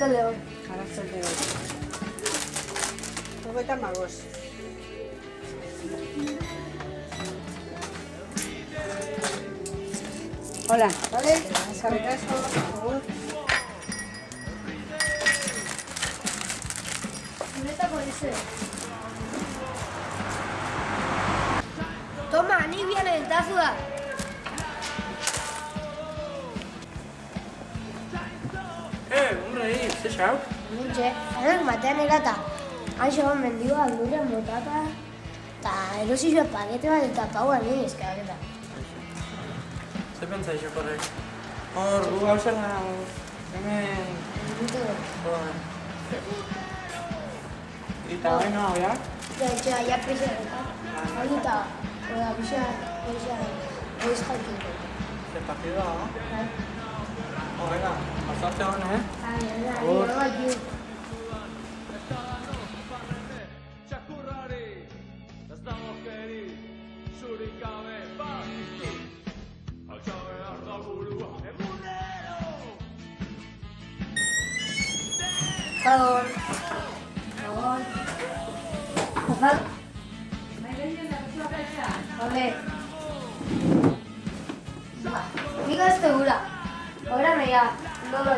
Arratsaldeon. Arratsaldeon. 35. Hola. Vale? Eskerrik asko, por favor. Zuretako eze. Toma, ni bianen tazua. Unrei, ze xau? Nintxe, zanak matean erata. Haixo hon mendioa lurren botata. Eta erosi zuen pakete bat eta paua nien eskageta. Ze pentsa iso korrek? Hor, gu gauzen hemen... Joder. Eta baino hau, ja? Ja, ja pizia eta. Hori eta, oda, pizia, oiz jaikin. Ze partidua, no? Venga, pasarte hon, Hori, Txakurrari, ez dago geri, zurik gabe bazitu. Altza behar da burua, egunero! Gabon. Gabon. Gabon. Vale. Nik azte gura. Ahora me ya. No lo